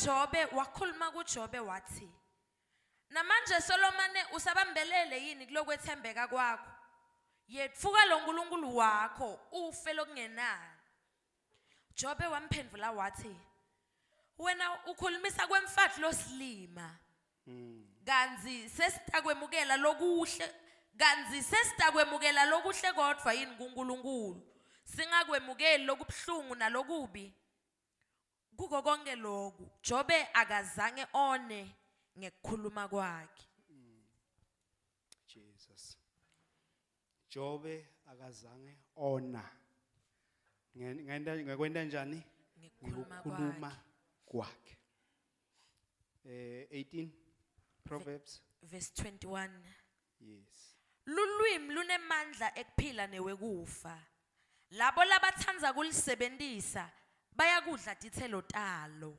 Jobe wakhuluma kuJobe wathi namanje Solomon usabambelele yini kulokwethembeka kwakho yetfuka lo nkulunkulu wakho ufe lokungenani Jobe wamphendula wathi wena ukhulumisa kwemfathi losilima kanzi sesitakwemukela lokuhle kodwa yini kuNkulunkulu singakwemukeli lokubhlungu nalokubi kuko konke lokhu Jobe akazange one ngekukhuluma kwakhe Jesus Jobe akazange ona ngekwenta njani ngekukhuluma kwakhe 18 Proverbs verse 21 yes lulwimi lunemandla ekuphila newekufa labo labathanza kulisebentisa bayakudla tithelo talo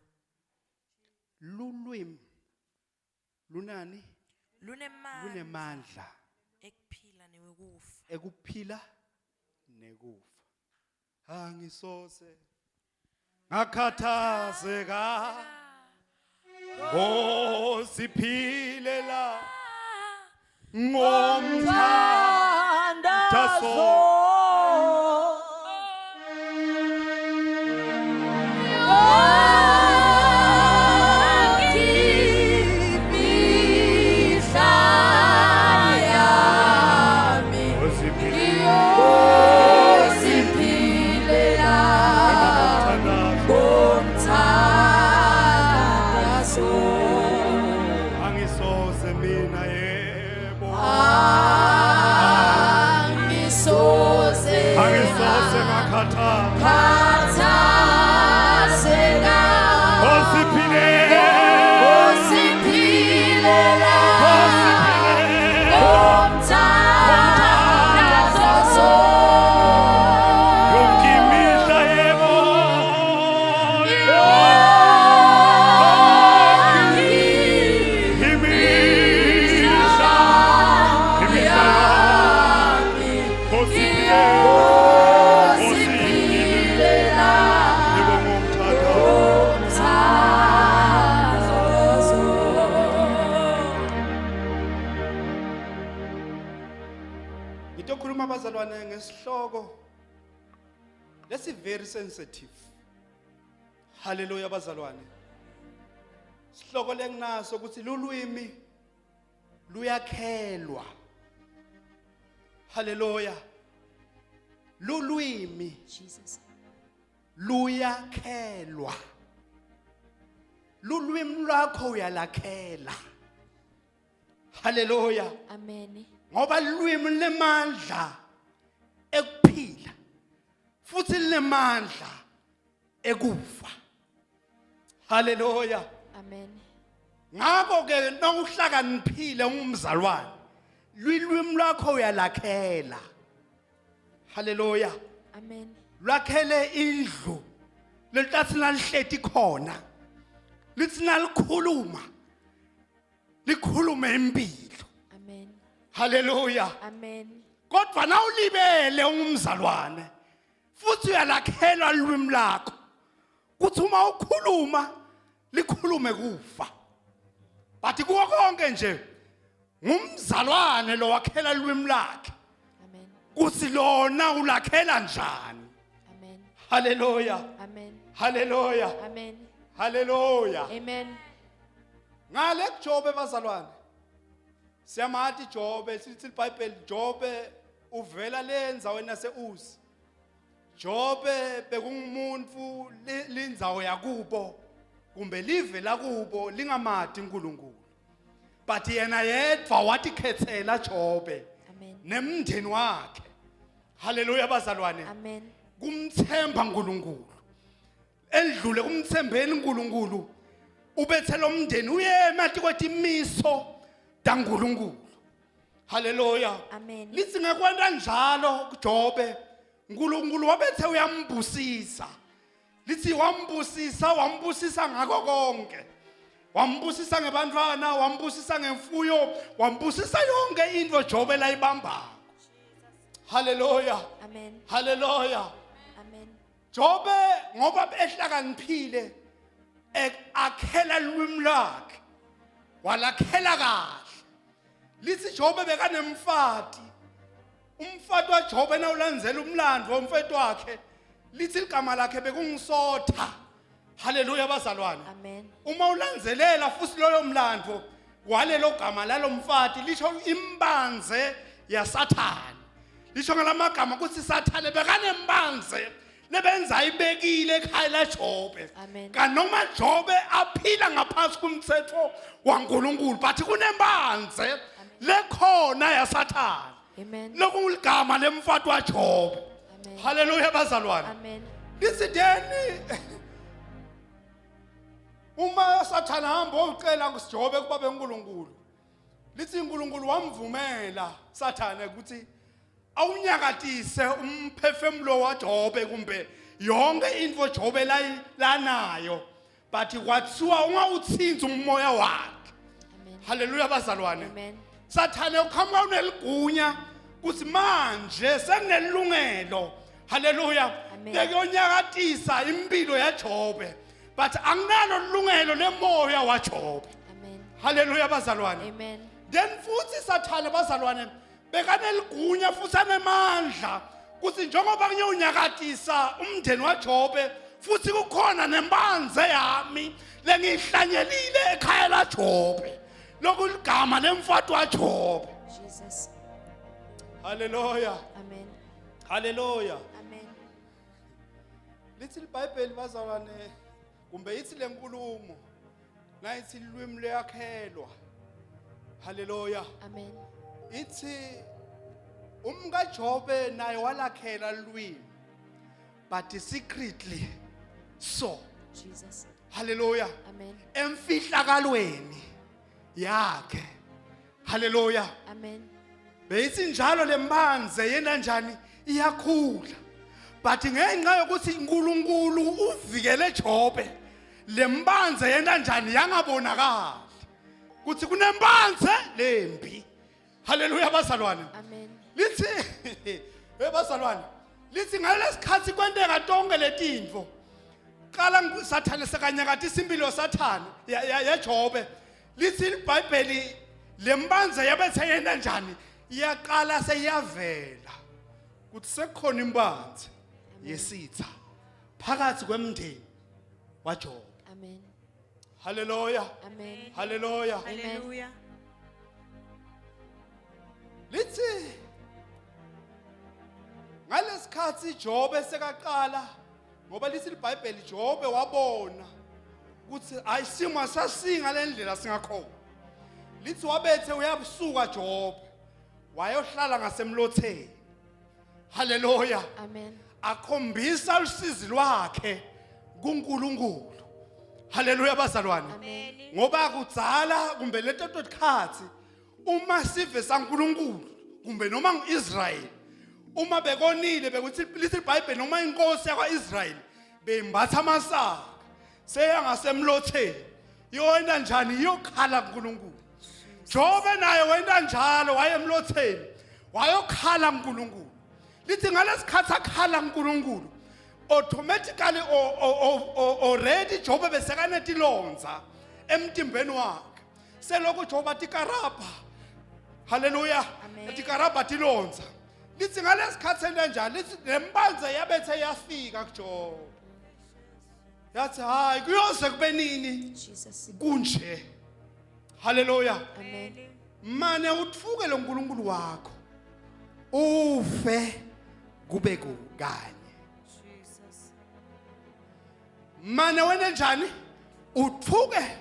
lulwimi lunani lunemandla ekuphila nekufa angisose ngakhathazeka ngosiphilela ngomthandazo Ah ngitokhuluma abazalwane ngesihloko lesi very sensitive. Hallelujah abazalwane. Sihloko lenginaso ukuthi lulwimi luyakhelwa. Hallelujah. Lulwimi Jesus. luyakhelwa. Lulwimi lwakho uyalakhela. Hallelujah. Amen. Ngoba lulwimi lemandla ekuphila futhi lemandla ekufa. Hallelujah. Amen. Ngakho ke nawuhlakaniphile ungumzalwane lulwimi lwakho uyalakhela. Hallelujah. Amen. Lwakhele indlu letathi nalihleti khona lithi nalikhuluma likhulume impilo. Amen. Hallelujah. Amen. Kodwa nawulibele ungumzalwane futhi uyalakhela ulwimi lakho kuthi uma ukhuluma likhulume kufa. Bathi kuwo konke nje ngumzalwane lo wakhela ulwimi lakhe Amen. kuthi lona ulakhela njani. Amen. Hallelujah. Amen. Hallelujah. Amen. Hallelujah. Amen. Ngale kuJobe bazalwane siyamathi Jobe sithi iBhayibheli Jobe uvela lendzaweni yaseUzi. Jobe bekungumuntu lindzawo yakubo kumbe live lakubo lingamadi uNkulunkulu. But yena yedwa watikhethela Jobe Amen. nemndeni wakhe. Hallelujah bazalwane. Amen. Kumthemba uNkulunkulu. Endlule kumthembeni uNkulunkulu. Ubethela umndeni uyema tikwethi imiso daNkulunkulu. Hallelujah. Amen. Lithi ngekwenta njalo kuJobe uNkulunkulu wabethe uyambusisa. Lithi wambusisa ngako konke. Wambusisa ngebantwana, wambusisa ngemfuyo, wambusisa yonke into Jobe layibambako. Hallelujah. Amen. Hallelujah. Amen. Jobe ngoba ehlakaniphile akhela ulwimi lakhe walakhela kahle. Lithi Jobe bekanemfati. Umfati waJobe nawulandzela umlando womfethu wakhe lithi igama lakhe bekungisotha. Hallelujah bazalwane. Amen. Uma ulandzelela futhi loyo mlando walelo gama lalo mfati lisho imbanze yaSathane. Lisho ngalamagama ukuthi Sathane bekanembanze lebenza ibekile ekhaya laJobe. Amen. Kanoma Jobe aphila ngaphansi kumthetho waNkulunkulu but kunembanze lekhona yaSathane. Amen. Lokuligama lemfati waJobe. Amen. Hallelujah bazalwane. Amen. Lisideni uma Sathane hamba ucela kuJobe kuba beNkulunkulu. Lithi uNkulunkulu wamvumela Sathane ukuthi awunyakatise umphefumulo waJobe kumbe yonke into Jobe lanayo but kwathiwa ungawuthinzi umoya wakhe. Amen. Hallelujah bazalwane. Amen. Sathane ukhamba uneligunya kuthi manje sekunelungelo. Hallelujah. Amen. Lekuyonyakatisa impilo yaJobe but anginalo ilungelo lemoya waJobe. Amen. Hallelujah bazalwane. Amen. Then futhi Sathane bazalwane bekaneligunya futhi anemandla kuthi njengoba ngiyonyakatisa umndeni waJobe futhi kukhona nembanze yami lengihlanyelile ekhaya laJobe lokuligama lemfati waJobe. Jesus. Hallelujah. Amen. Hallelujah. Amen. Lithi iBhayibheli bazalwane kumbe ithi lenkulumo nayithi ilwimi leyakhelwa. Hallelujah. Amen. Ithi umkaJobe naye walakhela ulwimi but secretly so. Jesus. Hallelujah. Amen. Emfihlakalweni yakhe. Hallelujah. Amen. Beyithi njalo lembanze yena njani iyakhula but ngenxa yokuthi uNkulunkulu uvikele Jobe lembanze yena njani yangabonakala kuthi kunembanze lembi. Hallelujah bazalwane. Amen. Lithi bazalwane lithi ngalesikhathi kwenteka tonke letinto qala Sathane sekanyakatisa impilo Sathane yaJobe. Lithi iBhayibheli lembanze yabethe yena njani iyaqala seyavela ukuthi sekukhona imbanzi yesitha phakathi kwemndeni waJob. Amen. Hallelujah. Amen. Hallelujah. Hallelujah. Lithi ngalesikhathi Job esekaqala ngoba lithi iBhayibheli Job wabona ukuthi ayisimo sasinga lendlela singakhona. Lithi wabethe uyabusuka Job wayohlala ngasemlotheni. Hallelujah. Amen. Akhombisa usizi lwakhe kuNkulunkulu. Hallelujah bazalwane. Amen. Ngoba kudzala kumbe leto tikhathi uma sive saNkulunkulu kumbe noma ngiIsrael uma bekonile bekuthi lithi iBhayibheli noma inkosi yakwaIsrael bembatha amasaka seyangasemlotheni yona njani iyokhala kuNkulunkulu. Job naye wenda njalo wayemlotheni wayokhala kuNkulunkulu. Lithi ngalesikhathi akhala kuNkulunkulu automatically already Job besekaneti lonza emtimbeni wakhe. Seloko Job atikarabha. Hallelujah. Amen. Atikarabha tilonza. Lithi ngalesikhathi enjalo lithi lembanze yabethe yafika kuJob. Yathi hayi kuyoze kube nini Jesus. kunje. Hallelujah. Amen. Mane utfuke lo nkulunkulu wakho ufe kube kanye. Mane wena njani utfuke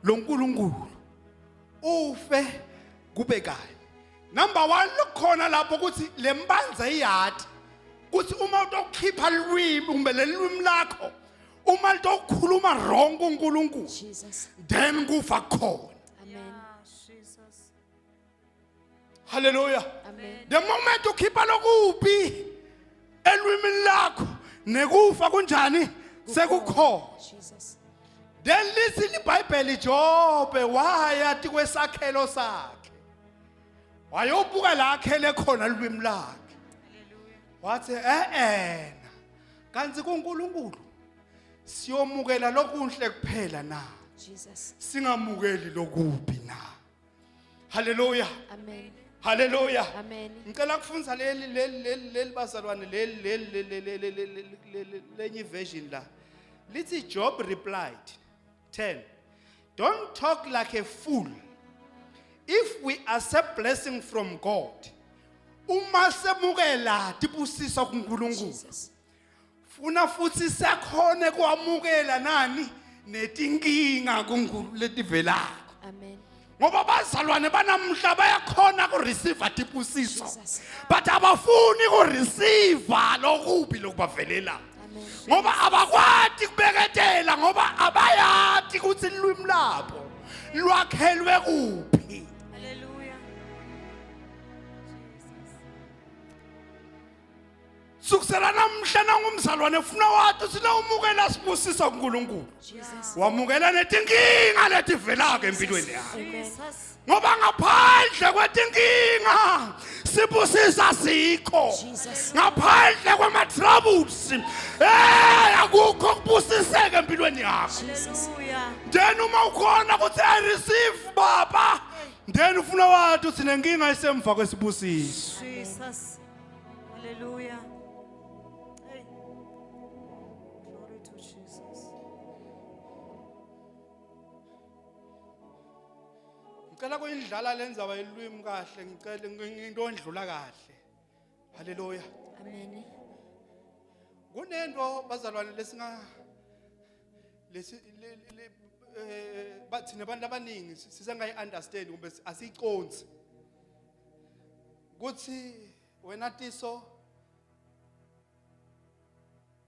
lo nkulunkulu ufe kube kanye. Number 1 lokukhona lapho ukuthi lembanze iyati ukuthi uma utokhipha lwimi kumbe lelwimi lakho uma litokhuluma wrong uNkulunkulu Jesus. then kufa khona. Amen. Hallelujah. Amen. The moment ukhipha lokubi elwimini lakho nekufa kunjani sekukhona. Jesus. Then lithi iBhayibheli Job waya tikwesakhelo sakhe wayobuka la akhele khona lwimi lakhe wathi kanti kuNkulunkulu siyomukela lokunhle kuphela na Jesus. singamukeli lokubi na. Hallelujah. Amen. Hallelujah. Amen. Ngicela kufunza leli bazalwane lenye version la. Lithi Job replied 10. Don't talk like a fool. If we accept blessing from God, uma semukela tibusiso kuNkulunkulu. Jesus. Funa futhi sekhone kwamukela nani netinkinga kuNkulunkulu letivelako. Amen. Ngoba bazalwane banamhla bayakhona ku receive tibusiso Jesus. but abafuni ku receive lokubi lokubavelela. Amen. Ngoba abakwati kubeketela ngoba abayati ukuthi ilwimi labo lwakhelwe kuphi. Hallelujah. Sukusela namhla nangumzalwane ufuna wathi sina umukela sibusiso kuNkulunkulu. Jesus. Wamukela netinkinga letivelaka empilweni yakho. Amen. Ngoba ngaphandle kwetinkinga sibusisa sikho. Jesus. Ngaphandle kwama troubles akukho kubusiseka empilweni yakho. Jesus. Then uma ukhona ukuthi I receive baba then ufuna wathi usinenkinga isemva kwesibusiso. Jesus. Hallelujah. Hey. Glory to Jesus. Ngicela kuyindlala lenzaba ilwimi kahle ngicela into ondlula kahle. Hallelujah. Amen. Kunento bazalwane lesinga bathi nabantu abaningi sisengayi understand kumbe asiyiconsi. Kuthi wena Tiso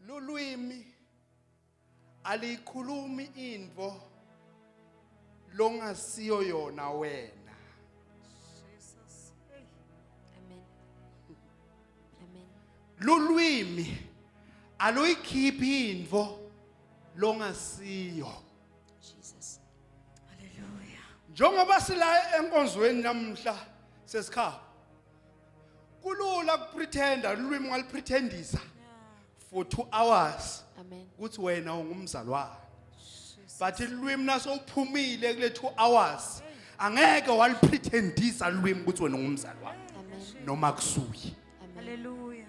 lolwimi alikhulumi indvo longasiyo yona wena. Amen. Amen. Lolwimi aloyikhiphi indvo longasiyo. Jesus. Hallelujah. Njengoba sila enkonzweni namhla sesikhaba kulula kupretenda ulwimi ngalipretendisa for 2 hours Amen. ukuthi wena ungumzalwane but ilwimi naso uphumile kule 2 hours angeke walipretendisa ulwimi ukuthi wena ungumzalwane. noma kusuyi. Amen. Hallelujah.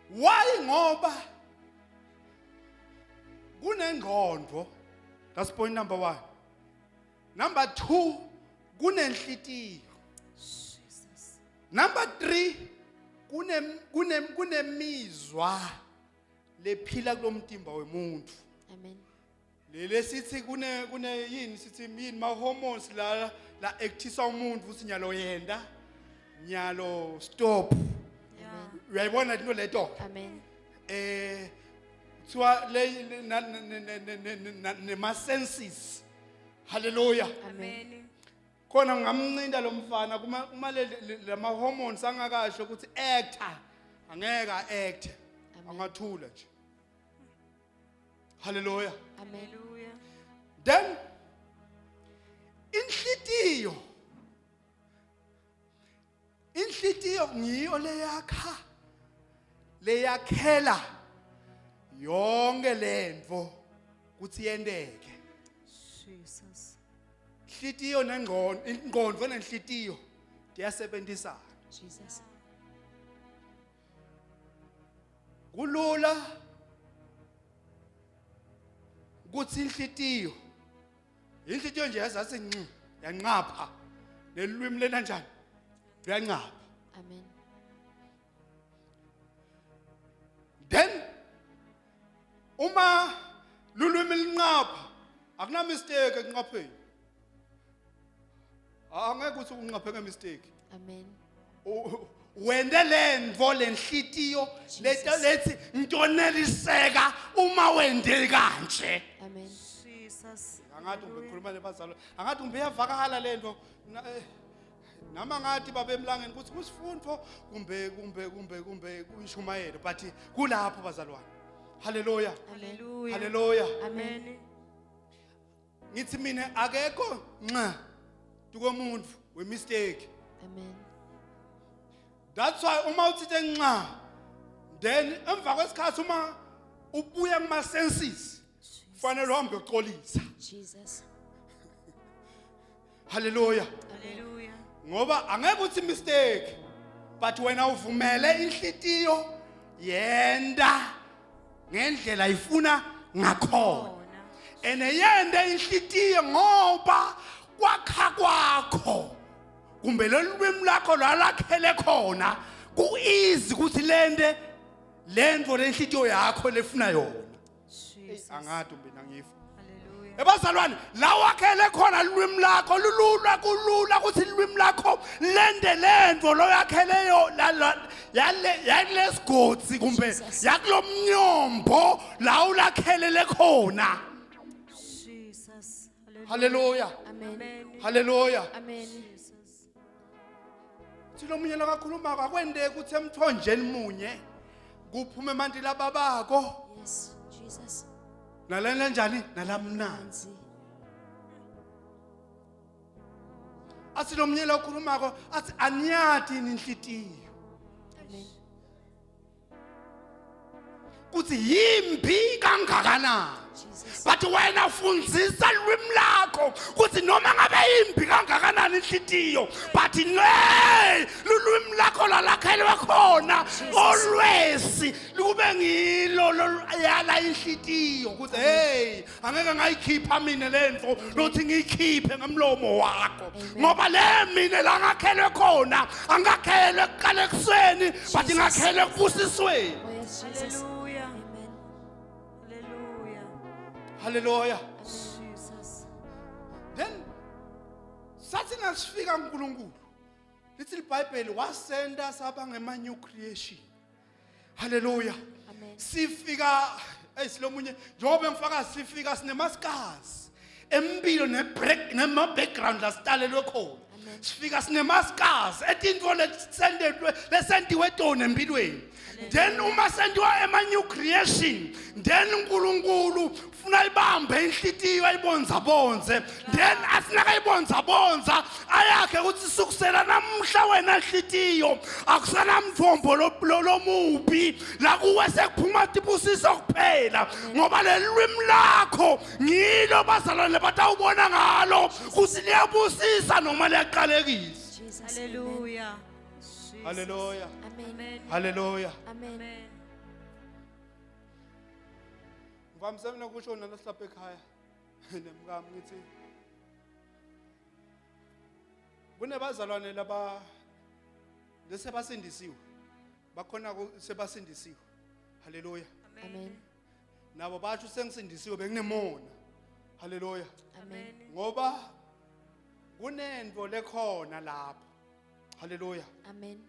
Why ngoba kunengqondo. That's point number 1. Number 2, kunenhlitiyo. Jesus. Number 3, kunemizwa lephila kulomtimba wemuntu. Amen. Lele sithi kune yini sithi yini ma hormones la actisa umuntu uthi nyalo yenda, nyalo stop. Yeah. Uyayibona into leto? Amen. Kuthiwa nema senses. Hallelujah. Amen. Khona ngamncinda lo mfana kuma lama hormones angakasho ukuthi actor angeke act angathula nje. Hallelujah. Amen. Hallelujah. Then inhlitiyo ngiyo leyakhela yonke lento ukuthi yendeke. Jesus. Inhlitiyo ingqondo nenhlitiyo diyasebenzisana. Jesus. Kulula ukuthi inhlitiyo nje yazathi nci yanqapha nelwimi lena njani uyanqapha. Amen. Then uma lulwimi linqapha akuna mistake enqapheni. Angeke uthi unqaphe ngemistake. Amen. Wende lento lenhlitiyo lethi ntoneliseka uma wende kanje. Amen. Jesus. Angathi ngikhuluma nebazalo angathi ngiyavakala lento nama ngathi babe emlangeni ukuthi kusifundvo kumbe kuyishumayelo but kulapho bazalwane. Hallelujah. Hallelujah. Hallelujah. Amen. Ngithi mina akekho nqa tukomuntu we mistake. Amen. That's why uma uthithe nqa then emva kwesikhathi uma ubuya kuma senses fanele uhambe uxolisa. Jesus. Hallelujah. Hallelujah. Ngoba angeke uthi mistake but wena uvumele inhlitiyo yenda ngendlela ifuna ngakhona. Ene yende inhlitiyo ngoba kwakha kwakho kumbe lolwimi lakho lalakhele khona ku-easy ukuthi lento lenhlitiyo yakho lefuna yona. Jesus. Angathi mina ngifa. Hallelujah. Ebazalwane la wakhele khona ulwimi lakho kulula ukuthi ulwimi lakho lende lento loyakheleyo yalesigotsi kumbe Jesus. yakulomnyombo la ulakhelele khona. Jesus. Hallelujah. Amen. Amen. Hallelujah. Amen. Jesus. Silomunye lakakhuluma akwendeke ukuthi emthonjeni munye kuphume emanti lababako Yes. Jesus. nalena njani nalamnanzi. Nansi. Asilomunye lakhulumako athi anyathi inhlitiyo Amen. kuthi yimbi kangakanani. Jesus. But wena fundzisa lwimi lakho kuthi noma ngabe yimbi kangakanani inhlitiyo but lulwimi lakho lalakhelwe khona always lube ngilo yala inhlitiyo kuthi hey angeke ngayikhipha mina lento lothi ngiyikhiphe ngemlomo wakho ngoba le mina la ngakhelwe khona angakhelwe ekuqala ekuseni but ngakhelwe ekubusisweni. Oh yes, Jesus. Hallelujah. Amen. Hallelujah. Hallelujah. Jesus. Then sathi nasifika kuNkulunkulu lithi iBhayibheli wasenda saba ngema new creation. Hallelujah. Amen. Sifika silomunye njengoba ngifaka sifika sinemaskars empilo nema background la sitalelwe khona. Sifika sinemaskars etintfo lesentiwe tona empilweni. Then uma sendiwa ema new creation then uNkulunkulu ufuna ibambe inhlitiyo ayibonza bonze then asinakayibonza bonza ayakhe ukuthi sukusela namhla wena inhlitiyo akusana mthombo lomubi la kuwe sekuphuma tibusiso kuphela ngoba lelwimi lakho ngilo bazalwane batawubona ngalo ukuthi liyabusisa noma liyaqalekisa. Jesus. Hallelujah. Jesus. Hallelujah. Amen. Amen. Hallelujah. Amen. Amen. Ngivamisa mina kusho nalasilapha ekhaya nemkami ngithi kunebazalwane laba lesebasindisiwe bakhona sebasindisiwe. Hallelujah. Amen. Nabo basho sengisindisiwe benginemona. Hallelujah. Amen. Ngoba kunento lekhona lapho. Hallelujah. Amen.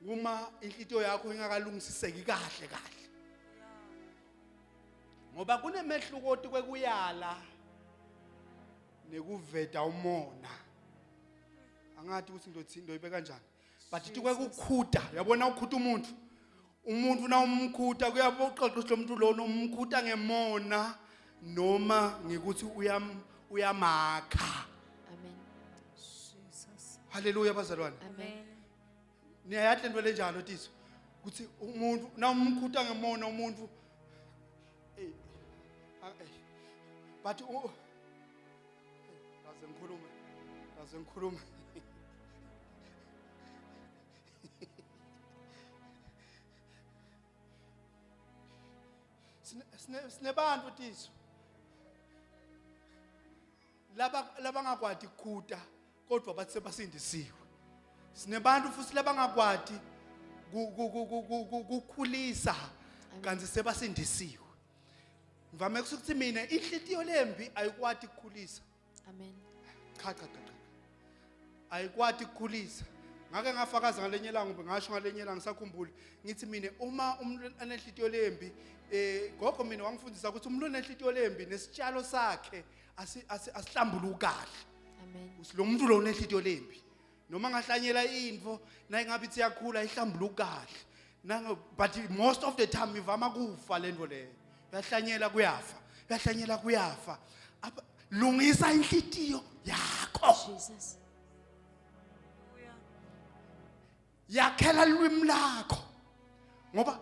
Uma inhlitiyo yakho ingakalungisiseki kahle kahle. Ngoba kunemehluko oti kwekuyala nekuveda umona. Angathi ukuthi ndotsindo ibe kanjani. But ithi kwekukhuda, yabona ukhuda umuntu na umkhuda kuyaboqoqa lo muntu lona umkhuda ngemona noma ngikuthi uyamakha. Amen. Jesus. Hallelujah bazalwane. Amen. Niyayathi into lenjalo tiso ukuthi umuntu na umkhuda ngemona umuntu but kaze ngikhulume sinebantu tiso laba ngakwati ukukhuta kodwa bathi sebasindisiwe. Sinebantu futhi labangakwati ukukhulisa kanti sebasindisiwe. Ngivame ukuthi mina inhlitiyo lembi ayikwati ukukhulisa. Amen. Cha. Ayikwati ukukhulisa. Ngake ngafakaza ngalenye ilanga ngisho ngalenye ilanga ngisakhumbula ngithi mina uma umuntu anenhlitiyo lembi gogo mina wangifundisa ukuthi umuntu onenhlitiyo lembi nesitshalo sakhe asihlambuluki kahle. Amen. Lo muntu lo unenhlitiyo lembi noma ngahlanyela into naye ngabe ithi yakhula ihlambuluki kahle. But most of the time ivama kufa lento leyo. Yahlanyela kuyafa. Lungisa inhlitiyo yakho. Jesus. Yakhela ulwimi lakho. Ngoba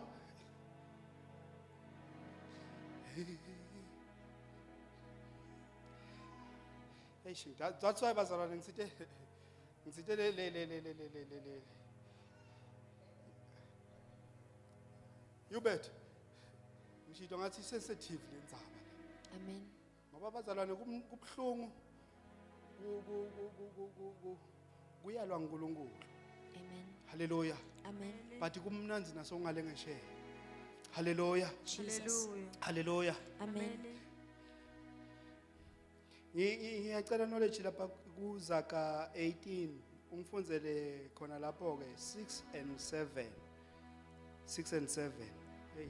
that's why bazalwane ngisithe le you bet ngishito ngathi sensitive lendzaba. Amen. Ngoba bazalwane kubhlungu kuyalwa uNkulunkulu. Amen. Hallelujah. Amen. But kumnanzi naso ngale ngeshe. Hallelujah. Jesus. Hallelujah. Amen. Ngiyacela knowledge lapha kuZaka 18 ungifundzele khona lapho ke 6 and 7. 6 and 7. Hey.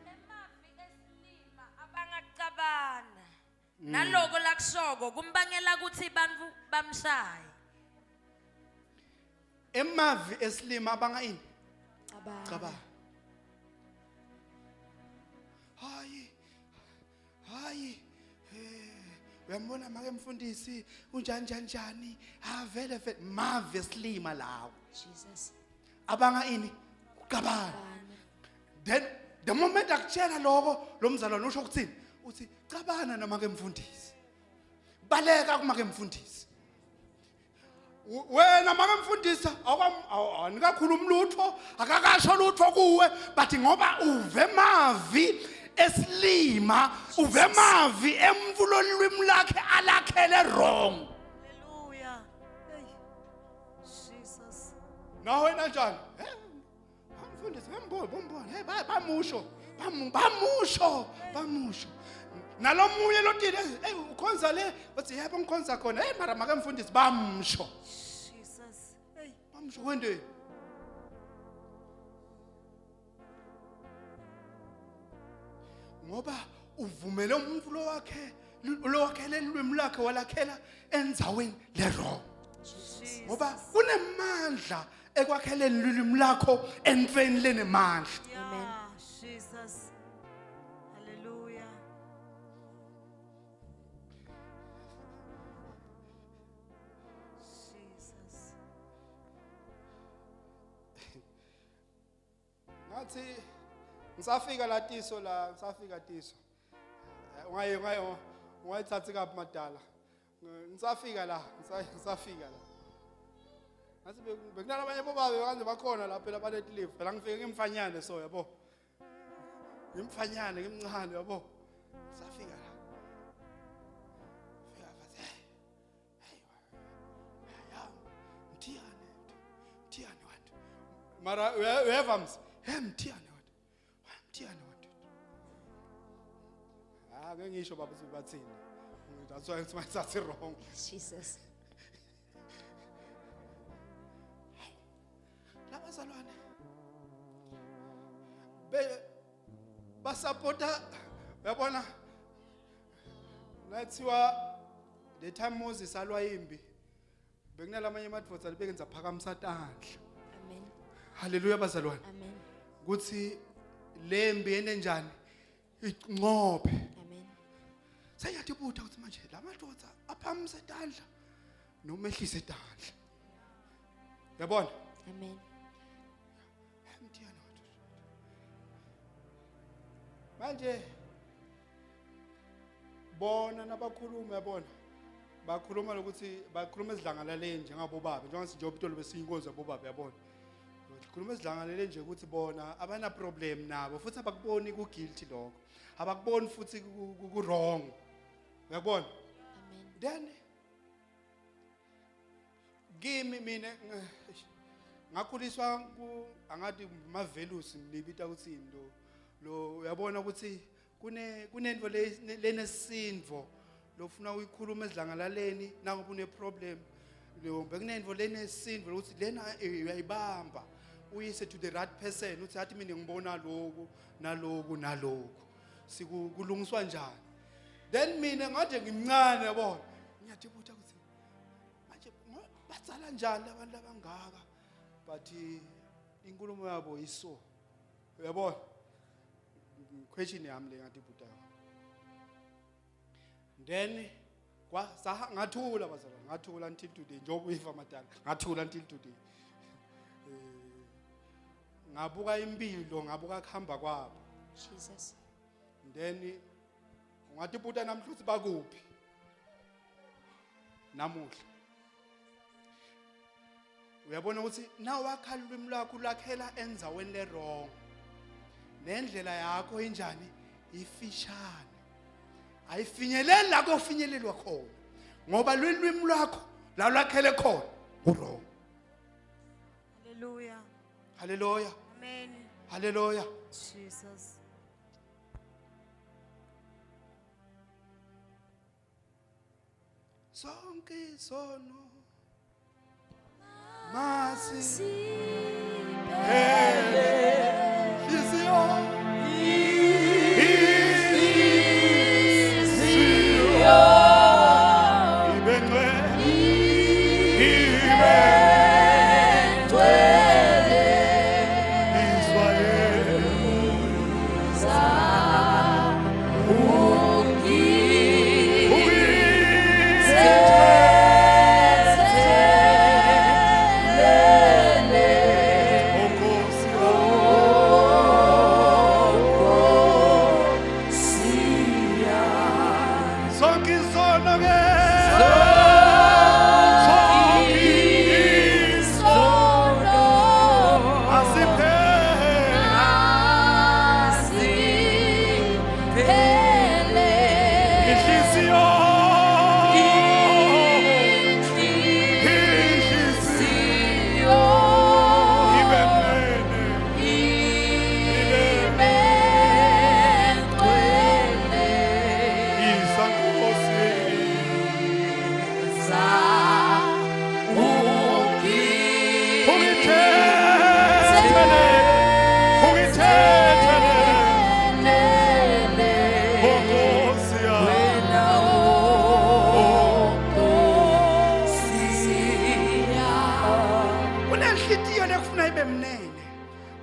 Emavi esilima abangacabana naloko lakusoko kumbangela ukuthi bantfu bamshaye. Emavi esilima abanga ini? Abba. Hayi. Uyambona make mfundisi unjani vele mavi esilima lawo. Jesus. Abanga ini? Ukabana. Then the moment akutshela lokho lo mzalwane usho ukuthini? Uthi cabana noma ke mfundisi. Baleka kuma ke mfundisi. Wena make mfundisa awunikakhuluma lutho akakasho lutho kuwe but ngoba uve mavi esilima uve mavi emvulo lwimi lakhe alakhele wrong. Hallelujah. Hey. Jesus. Na wena njani? Bamfundisi ngembona hey bamusho. Nalomunye lotile hey ukhonza le uthi yebo ngikhonza khona hey mara make mfundisi bamsho. Jesus. Hey. Bamsho wende. Ngoba uvumele umuntu lo wakhele ilwimi lakhe walakhela endzaweni le wrong. Jesus. Ngoba kunemandla ekwakheleni ilwimi lakho entweni lenemandla. Yeah. Jesus. Hallelujah. Jesus. Ngathi ngisafika latiso la ngisafika tiso. Ungayithatha kabi madala. Ngisafika la. ngathi bekunala abanye bobabe kanje bakhona lapha phela balet live phela ngifike ngimfanyane so yabo ngimfanyane ngimncane yabo safika la fika bathi hey mthiyane wantu mara uyevams mthiyane wantu ake ngisho baba sibathini that's why it's my that's wrong Jesus. labazalwane basupporta uyabona nathiwa the time Moses alwa imbi bekunalamanye amadvodza libekenza phakamisa tandla Amen. haleluya bazalwane Amen. kuthi lembi ene njani inqophe Amen. seyayibuta ukuthi manje lamadvodza aphakamisa tandla noma ehlise tandla yabona Amen. mthiyane wethu manje bona nabakhuluma yabona bakhuluma lokuthi bakhuluma ezidlangalaleni njengabo baba njengoba njengoba itolo besiyinkonzo yabo baba yabona bakhuluma ezidlangalaleni nje ukuthi bona abana problem nabo futhi abakuboni ku guilty lokho abakuboni futhi ku wrong uyabona Amen. then kimi mina ngakhuliswa angathi ma values nibita ukuthi lo uyabona ukuthi kunento lenesindvo lofuna uyikhuluma ezidlangalaleni nangoba une problem lo bekunento lenesindvo ukuthi lena uyayibamba uyise to the right person uthi athi mina ngibona lokho naloku sikulungiswa njani then mina ngathi ngimncane yabona ngiyathibutha ukuthi manje batsala njani abantu abangaka but inkulumo yabo iso uyabona question yami le ngathi bhuta then ngathula bazalwane ngathula until today njengoba uyiva madala ngathula until today ngabuka impilo ngabuka kuhamba kwabo Jesus. then ungathi bhuta namhla uthi bakuphi namuhla uyabona ukuthi nawe wakhala ulimi lwakho lakhela enzaweni le wrong nendlela yakho injani ifishane ayifinyeleli la kofinyelelwa khona ngoba lwimi lwakho la lakhele khona wrong Hallelujah. haleluya Amen. haleluya Jesus. sonke sono masi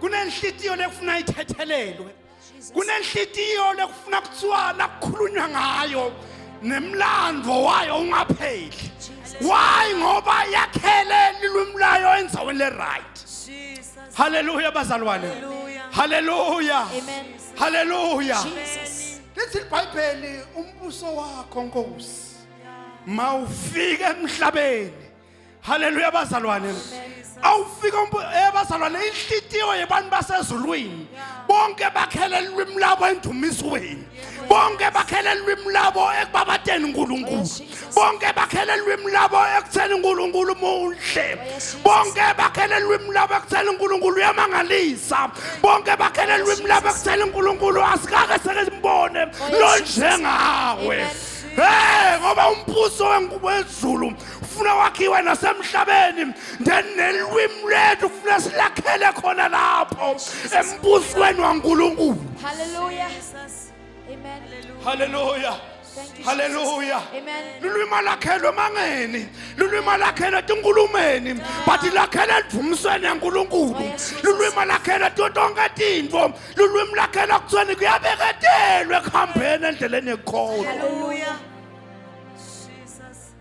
kunenhlitiyo lekufuna ithethelelwe kunenhlitiyo lekufuna kuthiwa kukhulunywa ngayo nemlando wayo ungapheli why ngoba yakhele lilwimi layo enzaweni le right Jesus. haleluya bazalwane Hallelujah. haleluya Amen. haleluya Jesus. lithi iBhayibheli umbuso wakho Nkosi mawufika emhlabeni Haleluya bazalwane. Awufika bazalwane inhlitiyo yebantu basezulwini. Bonke bakhelela ulwimi labo endumisweni. Bonke bakhelela ulwimi labo ekubabateni uNkulunkulu. Bonke bakhelela ulwimi labo ekutheni uNkulunkulu muhle. Bonke bakhelela ulwimi labo ekutheni uNkulunkulu uyamangalisa. Bonke bakhelela ulwimi labo ekutheni uNkulunkulu asikake sesimbone lo njengawe. Ngoba umbuso wezulu ufuna wakhiwe nasemhlabeni nelwimi lethu ufuna silakhele khona lapho embusweni waNkulunkulu. Hallelujah. Jesus. Amen. Haleluya. Thank you, Haleluya. Jesus. Amen. Lulwimi lakhelwe emangeni, lulwimi lakhelwe etinkulumeni, but lakhele edvumisweni yaNkulunkulu. Lulwimi lakhelwe tonke tintfo, lulwimi lakhelwe kuthweni kuyabeketelwe ekuhambeni endleleni ekhoyo. Hallelujah. Jesus.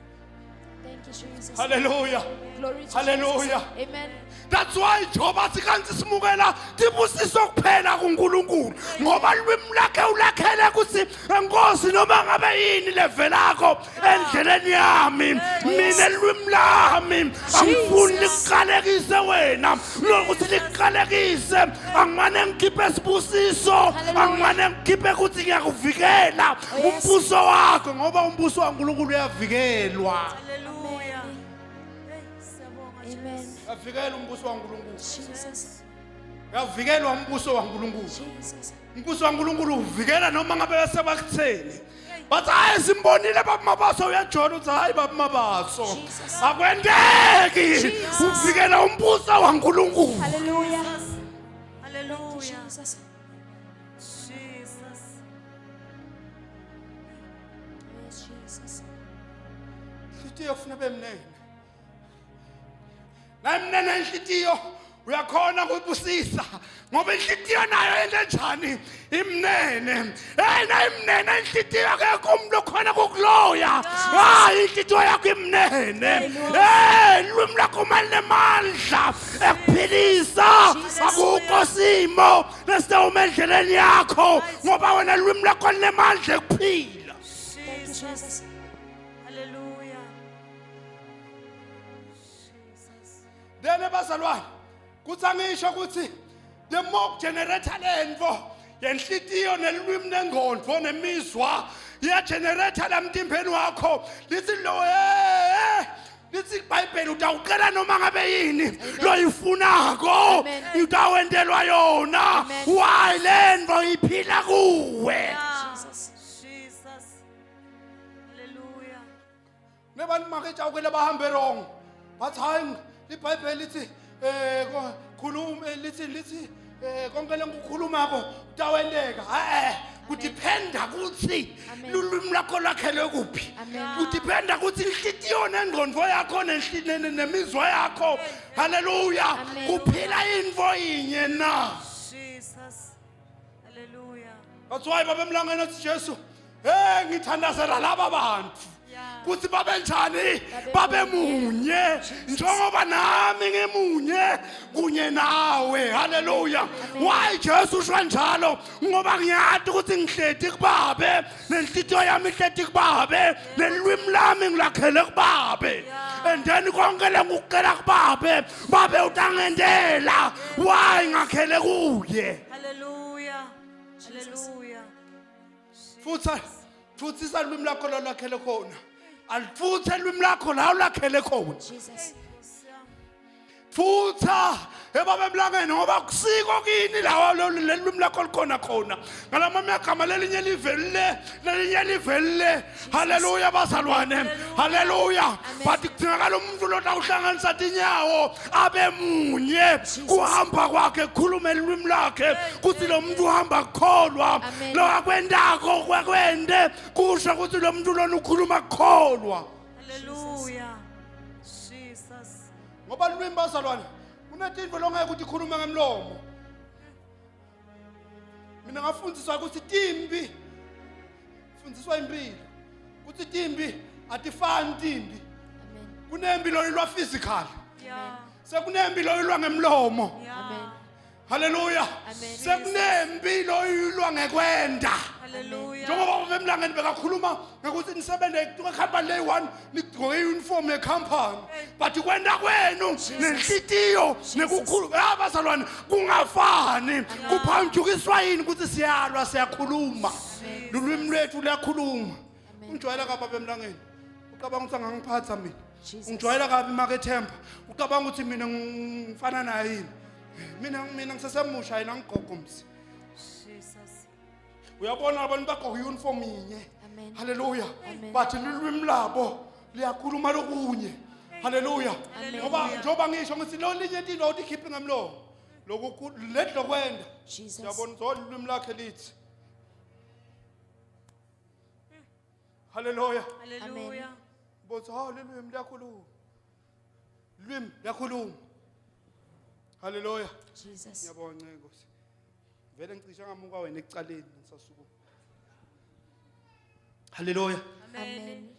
Thank you, Jesus. Haleluya. Glory to Hallelujah. Jesus. Amen. That's why Job athi kanti simukela tibusiso kuphela kuNkulunkulu ngoba lwimi lakhe ulakhele kuthi enkosi noma ngabe yini levelakho endleleni yami mina lwimi lami angifuni likuqalekise wena lokuthi likuqalekise angimane ngikhiphe sibusiso angimane ngikhiphe ukuthi ngiyakuvikela umbuso wakho ngoba umbuso waNkulunkulu uyavikelwa. Hallelujah. Hey, siyabonga Amen. Uyavikela umbuso waNkulunkulu. Jesus. Uyavikelwa umbuso waNkulunkulu. Jesus. Umbuso waNkulunkulu uvikela noma ngabe sebakutheni. Bathi hayi simbonile baba Mabaso uyajona uthi hayi baba Mabaso. Jesus. Akwendeki uvikela umbuso waNkulunkulu. Hallelujah. Hallelujah. Jesus. Jesus. Yes, Jesus. Inhlitiyo ufuna bemnene. Namnene inhlitiyo uyakhona ukubusisa ngoba inhlitiyo nayo into enjani imnene. Na imnene inhlitiyo akekho umuntu okhona ukukuloya. Inhlitiyo yakho imnene. Lwimi lakho malinamandla ekuphilisa akukho simo lesitawuma endleleni yakho ngoba wena lwimi lakho linemandla ekuphila. Thank you, Jesus. Hallelujah. Jesus. Then bazalwane kuthi angisho ukuthi the more generate lento yenhlitiyo nelwimi nengondvo nemizwa iyagenerate lamtimbeni wakho lithi lo lithi iBhayibheli utawuqela noma ngabe yini loyifunako utawendelwa yona. Why lento iphila kuwe. Jesus. Jesus. Hallelujah. Nebantu maketja ukwele bahambe wrong bathi hayi iBhayibheli lithi khuluma lithi konke lengikhulumako utawendeka. Kudependa ukuthi lulwimi lakho lakhelwe kuphi. Kudependa ukuthi inhlitiyo nengqondo yakho nemizwa yakho haleluya kuphila info yinye na. Jesus. Hallelujah. That's why baba emlangeni ethi Jesu ngithandazela laba bantu kuthi babe njani babe munye njengoba nami ngemunye kunye nawe. Haleluya. Why Jesu usho njalo ngoba ngiyathi ukuthi ngihleti kubabe nenhlitiyo yami ihleti kubabe nelwimi lami ngilakhele kubabe and then konke lengikucela kubabe babe utangendela. Why ngakhele kuye. Hallelujah. Hallelujah. Futhi salwimi lakho la lakhele khona alifuthe lwimi lakho la ulakhele khona. Jesus. Futha ebaba emlangeni ngoba kusiko kini lawa lelwimi lakho likhona khona ngalama magama lelinye livele. Haleluya bazalwane. Haleluya. Bathi kudingakala umuntu lo awuhlanganisa tinyawo abe munye kuhamba kwakhe khuluma elwimi lakhe kuthi lo muntu uhamba kukholwa lo akwendako kwakwende kusho ukuthi lo muntu lona ukhuluma kukholwa. Hallelujah. Jesus. Ngoba lwimi bazalwane kunetinto longeke ukuthi ikhulume ngemlomo. Mina ngafundiswa ukuthi timbi fundiswa impilo ukuthi timbi atifani timbi. Amen. Kunembi loyilwa physical Yeah. sekunembi loyilwa ngemlomo. Yeah. Haleluya. Amen. Sekunembi loyilwa ngekwenda. Hallelujah. njengoba bemlangeni bekakhuluma ngokuthi nisebenze kukhambani leyi-1 nigqoke i-uniform yekhampani but kwenda kwenu nenhlitiyo nekukhulu abazalwane kungafani kuphamjukiswa yini ukuthi siyalwa siyakhuluma lulwimi lwethu luyakhuluma ungijwayela kabi bemlangeni ucabanga ukuthi angangiphatha mina Jesus. ungijwayela kabi makethemba ucabanga ukuthi mina ngifana naye yini mina ngisesemusha yena ngigogo msi Jesus. uyabona abantu bagqoka i-uniform yinye Amen. haleluya Amen. bathi lulwimi labo liyakhuluma lokunye haleluya ngoba njengoba ngisho ngithi lo linye into ulikhiphe ngemlomo lokhu ledlo kwenda Jesus. siyabona zona ulwimi lakhe lithi haleluya Hallelujah. bothi ha lelwimi liyakhuluma lwimi liyakhuluma haleluya Jesus. ngiyabonga Nkosi vele ngicisha ngamuka wena ekucaleni ngisasukuma haleluya Amen.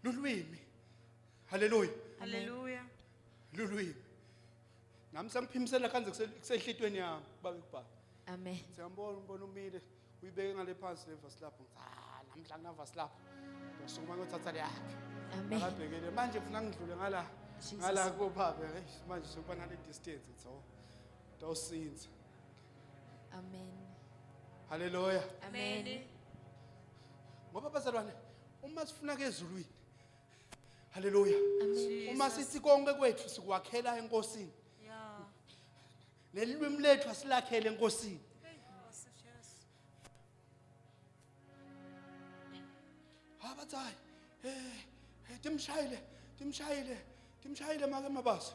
lulwimi haleluya Hallelujah. lulwimi nami sengiphimisela kanze kusehlitweni yami babe kubaba Amen. siyambona umbona umile uyibeke ngale phansi levasi lapho namhla nginavasi lapho ngisukuma ngothatha yakhe Amen. akabhekele manje ufuna ngidlule ngala Jesus. ngala kubaba manje sokuba nale distance so dawusinza Amen. haleluya Amen. ngoba bazalwane uma sifuna ke ezulwini haleluya Amen. uma sithi konke kwethu sikwakhela enkosini Yeah. nelwimi lethu asilakhele enkosini abathi timshayile make mabaso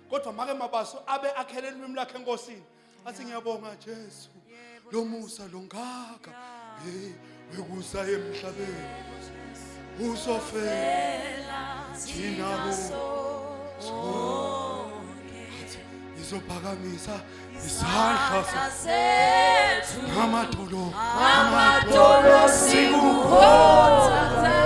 kodwa make mabaso abe akhele ilwimi lakhe enkosini athi ngiyabonga Jesu lo musa lo ngaka wekusa emhlabeni uzofela thina izophakamisa isandla Sethu ngamadolo amadolo sikukhonzele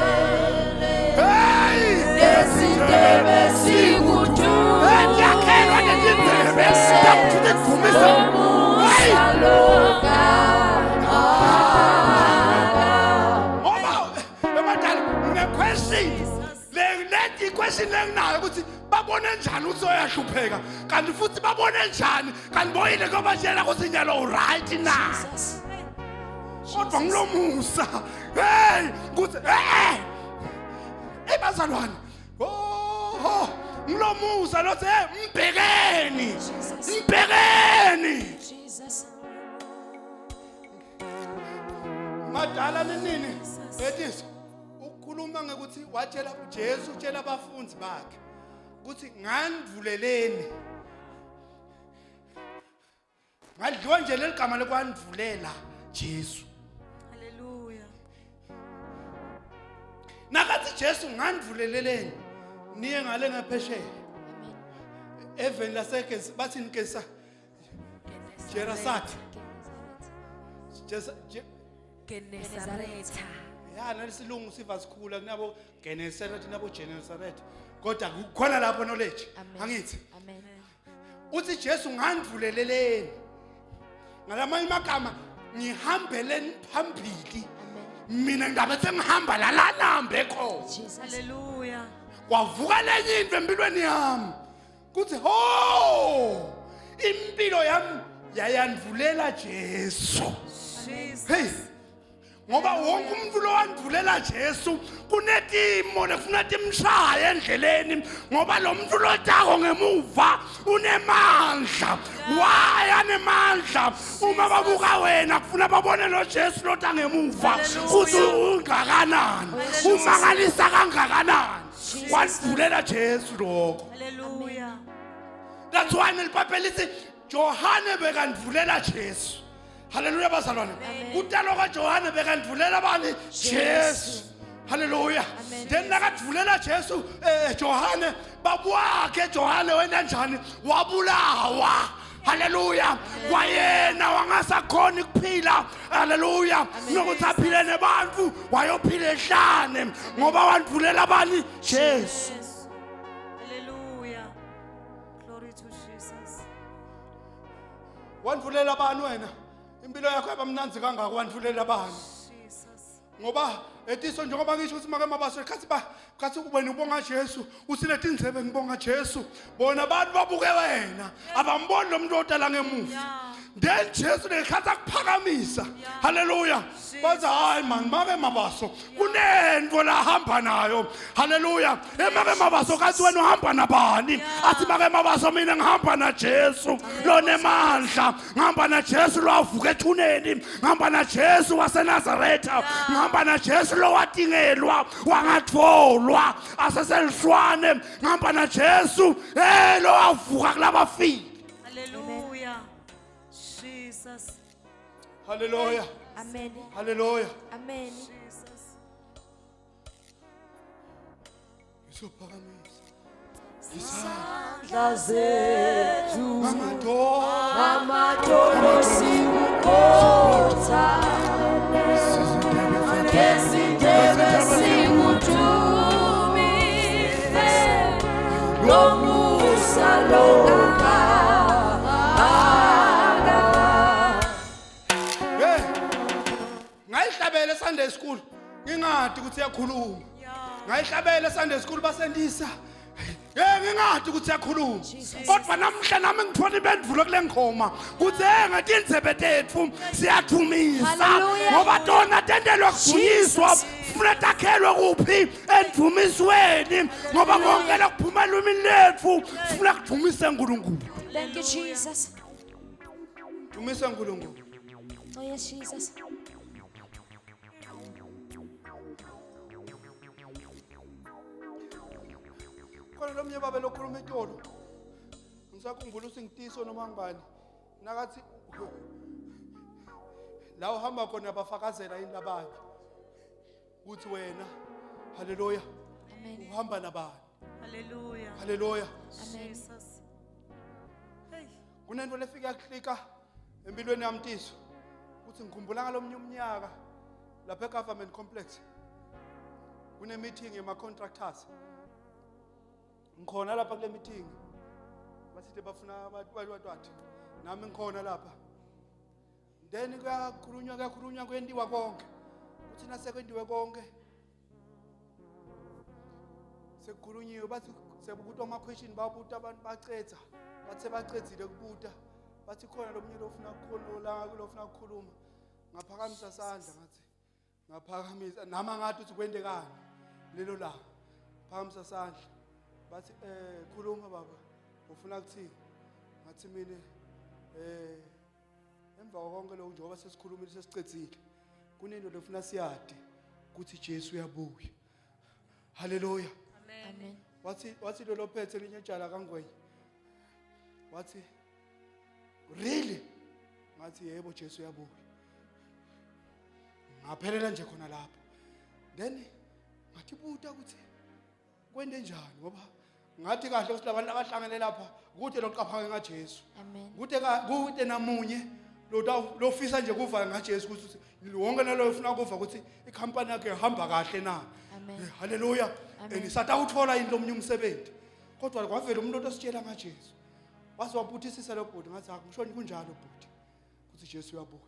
nezindebe sikudumele yakhelwa nezindebe takudumisa salonga ngoba emadala ngequestion lethi question enginayo ukuthi babone njani ukuthi uyahlupheka kanti futhi babone njani kanti boyile ngobatshela ukuthi nyalo uright na Jesus. kodwa ngilomusa ukuthi bazalwane ngilomusa lothi mbhekeni Jesus. madala nini ethi ukukhuluma ngekuthi watshela uJesu utshela abafundi bakhe ukuthi ngandivuleleni ngadliwa nje leligama lekwandivulela Jesu Hallelujah. nakathi Jesu ngandivuleleleni niye ngale ngaphesheya Amen. even lasekes bathi nkesa Gerasat Genesaretha. ya nalisilungu siva sikhula kunabo Genesaret nabo Genesaret kodwa kukhona lapho knowledge Amen. angithi Amen. uthi Jesu ngandivuleleleni ngalamanye amagama ngihambeleni phambili Amen. mina ngabe sengihamba la nambe khona Jesus. Hallelujah. kwavuka lenye into empilweni yami kuthi ho impilo yami yayandivulela Jesu Jesus. hey ngoba wonke umuntu lo wandivulela Jesu kunetimo lefuna timshaya endleleni ngoba lo muntu lo tako ngemuva unemandla waya nemandla uma babuka wena kufuna babone lo Jesu lo tangemuva uthi ungakanani umangalisa kangakanani wandivulela Jesu lokho Hallelujah. that's why nelipapela lithi Johane bekandivulela Jesu haleluya bazalwane utalo kaJohane bekandivulela bani Jesu haleluya then nakatvulela Jesu Johane babwakhe Johane wena njani wabulawa haleluya wayena wangasakhona ukuphila haleluya nokuthi aphile nebantu wayophila ehlane ngoba wandivulela bani Jesu Yes. Hallelujah. Glory to Jesus. wandivulela bani wena impilo yakho yabamnanzi kangaka wandulela abani Jesus. ngoba etiso njengoba ngisho ukuthi make mabaso khathi wena ubonga Jesu usilethe indlebe ngibonga Jesu bona abantu babuke wena abamboni lo muntu odala ngemuva then Jesu lekhathi akuphakamisa haleluya baza hayi man make mabaso kunento la hamba nayo haleluya make mabaso kathi wena uhamba nabani athi make mabaso mina ngihamba na Jesu lonemandla ngihamba na Jesu lowavuka ethuneni ngihamba na Jesu waseNazaretha ngihamba na Jesu lowatingelwa wangatfolwa aseselishwane ngihamba na Jesu lowavuka kulabafile Hallelujah. Jesus. haleluya Amen. haleluya Amen. Jesus. isophakamisa Isandla zethu amadoda amadolo sikukhotha ngezindebe sikudumise lomusa longaka hey ngayihlabela Sunday school ngingadi ukuthi yakhuluma ngayihlabela Sunday school basendisa ngingadi ukuthi yakhuluma kodwa namhla nami ngithola impendulo kule ngoma kuthi ngathi indzebe tethu siyathumisa Hallelujah. ngoba tona tendelwa kudunyiswa funa takhelwe kuphi endumisweni ngoba konke lokuphuma elwimini lethu funa kudumise uNkulunkulu Thank you, Jesus. dumise uNkulunkulu Oh, yes, Jesus. khona lo mnye baba lokhuluma etolo ngisakhumbula usingitiso noma ngani nakathi la uhamba khona abafakazela yini labanye ukuthi wena haleluya Amen. uhamba nabani Hallelujah. haleluya Jesus. Hey. kunento lefika yaklika empilweni yamtiso ukuthi ngikhumbula ngalomnye umnyaka lapha eGovernment Complex kune meeting yema contractors ngikhona lapha kule meeting basithi bafuna abantu nami ngikhona lapha then kuyakhulunywa kwendiwa konke uthi nasekwendiwe konke sekukhulunyiwe bathi sebukuthi ama question babuta abantu bacetha bathe bacedzile kubuta bathi khona lomnye lofuna ukukhulula lofuna ukukhuluma ngaphakamisa sandla ngathi ngaphakamisa nama ngathi uthi kwendekani lelo la phakamisa sandla bathi khuluma baba ufuna ukuthini ngathi mina emva konke lo njengoba sesikhulumile sesicedzile kunento lofuna siyade ukuthi Jesu uyabuya haleluya Amen. wathi lo lophethe linye ejala kangwenye wathi really ngathi yebo Jesu uyabuya ngaphelela nje khona lapha then ngathi buta ukuthi kwende njani ngoba ngathi kahle ukuthi labantu abahlangene lapha kude loqaphake ngaJesu Amen. kude namunye lofisa nje kuva ngaJesu ukuthi wonke nalo ufuna kuva ukuthi ikhampani yakhe ihamba kahle na Amen. haleluya Amen. nisatha uthola into omnye umsebenzi kodwa kwavela umuntu ositshela ngaJesu waze wabuthisisa lo bhuti ngathi akusho kunjalo bhuti ukuthi Jesu uyabuya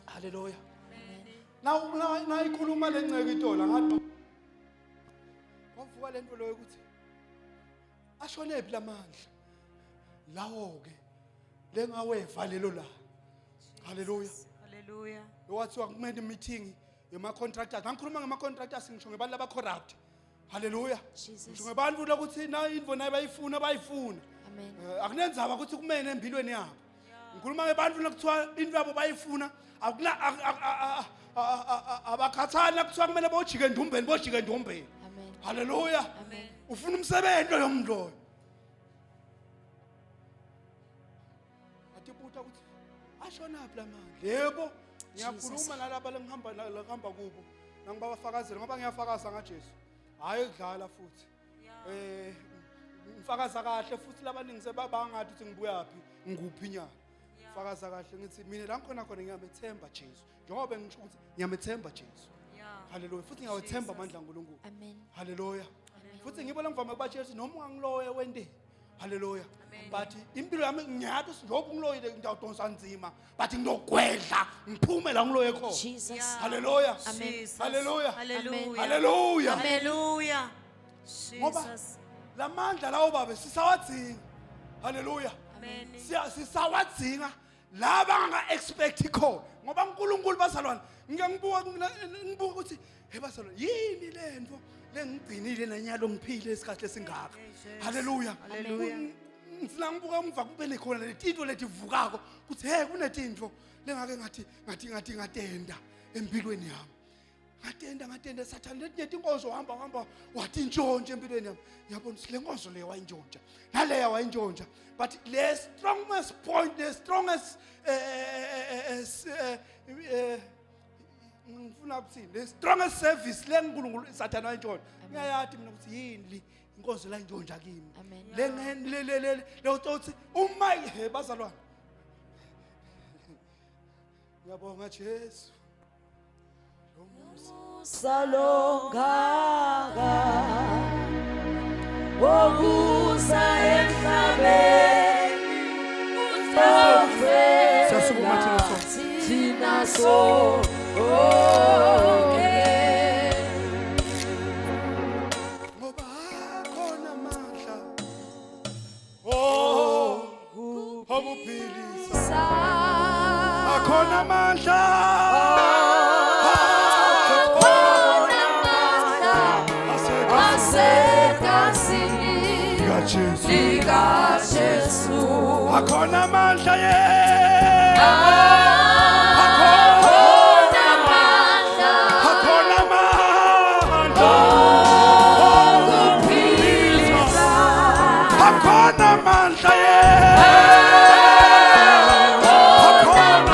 haleluya na ikhuluma lenceke itola ngathi wavuka lento lo ukuthi ashone phi lamandla lawo ke lengaweva lelo la haleluya Hallelujah. lowathiwa kumele meeting yema contractors ngikhuluma ngema contractors ngisho ngebantu laba corrupt haleluya Jesus. ngisho ngebantu lokuthi na info nayo bayifuna Amen. akunenzaba ukuthi kumene empilweni yabo ngikhuluma ngebantu lokuthiwa into yabo bayifuna abakhathali lokuthiwa kumele bojike endumbeni Amen. haleluya Amen. ufuna umsebenzi yomuntu loyo atibuta ukuthi ashonaphi lamandla yebo ngiyakhuluma nalaba lengihamba kubo nangibafakazela ngoba ngiyafakaza ngaJesu hayi ukudlala futhi ngifakaza kahle futhi labaningi sebangathi ukuthi ngibuyaphi ngikuphi nyana ngifakaza kahle ngithi mina la ngikhona khona ngiyamethemba Jesu njengoba ngisho ukuthi ngiyamethemba Jesu Yeah. haleluya futhi ngiyawethemba amandla kaNkulunkulu Amen. haleluya futhi ngibo langivama kuba Jesu noma ungangiloya wendeni Haleluya. But impilo yami ngiyathi njengoba ngiloyile ngiyawudonsa nzima but ngizogwedla ngiphume la ngiloye khona. Jesus. Haleluya. Amen. Jesus. Haleluya. Hallelujah. Haleluya. Hallelujah. Ngoba Jesus. lamandla lawo baba sisawadzinga. Haleluya. Amen. Sisawadzinga la banga expect khona ngoba uNkulunkulu bazalwane ngibuka ukuthi hey bazalwane yini lento lengigcinile nanyalo ngiphile esikhathi esingaka. Haleluya. Hallelujah. Ngifuna ngibuka umva kube nekhona letinto letivukako ukuthi hey kunetinto lengake ngathi ngatenda empilweni yami. Ngatenda sathana letinye inkonzo hamba wathi intshontshe empilweni yami. Yabona le nkonzo leyo wayintshontsha naleya wayintshontsha but the strongest point, the strongest ngifuna ukuthini the strongest service lenkulunkulu sathana wayintshontsha ngiyayathi mina ukuthi yini inkonzo la intshontsha kimi Amen. le uthi uma he bazalwane ngiyabonga Jesu Salongaka Wokusa emhlabeni Siyasukuma thina sonke. Thina sonke ngoba khona amandla oh obuphilisa akhona amandla Jesu akhona amandla ye akhona amandla akhona amandla ye akhona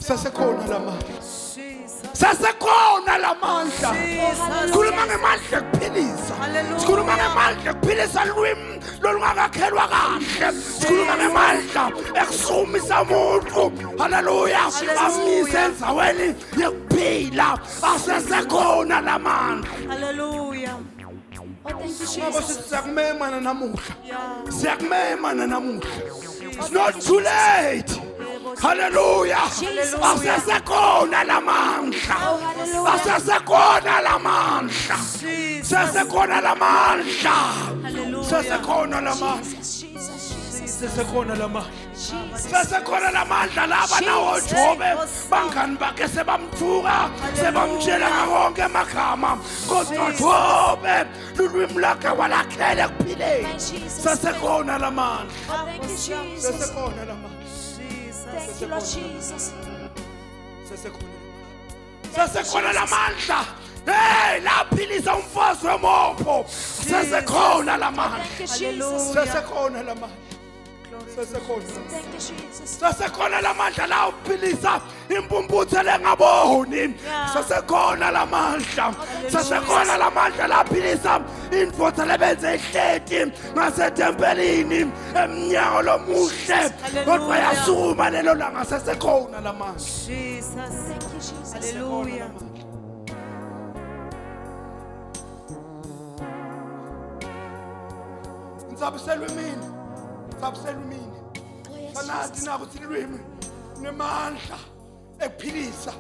sasekhona lamandla sasekhona lamandla sikhuluma ngemandla ekuphilisa sikhuluma ngemandla ekuphilisa lwimi lolungakakhelwa kahle sikhuluma ngemandla ekusumisa umuntu haleluya amise enzaweni yekuphila asesekhona lamandla Hallelujah. Oh, thank you, ngoba Jesus. siyakumemana namuhla Yeah. siyakumemana namuhla it's not too late haleluya asesekhona lamandla asesekhona lamandla asesekhona lamandla asesekhona lamandla asesekhona lamandla asesekhona lamandla laba nawo Jobe bangani bakhe sebamthuka sebamtshela ngakonke amagama kodwa Jobe lulwimi lakhe walakhela ekuphileni asesekhona lamandla Oh, thank you, Jesus. asesekhona lamandla Thank you, Lord Jesus. sasekhona lamandla hey lapho laphilisa umfazi wemopho sesekhona lamandla Thank you, Jesus. sesekhona lamandla sesekhona Thank you, Jesus. sesekhona lamandla la uphilisa impumputhe lengaboni sesekhona lamandla sesekhona lamandla laphilisa indvodza lebenze ihleti ngasetempelini emnyango lomuhle kodwa yasukuma lelo langa sesekhona lamandla Jesus. Thank you, Jesus. Hallelujah. ngisabiselwe mina Oh, yes, sanathi Jesus. nako silwimi nemandla ekuphilisa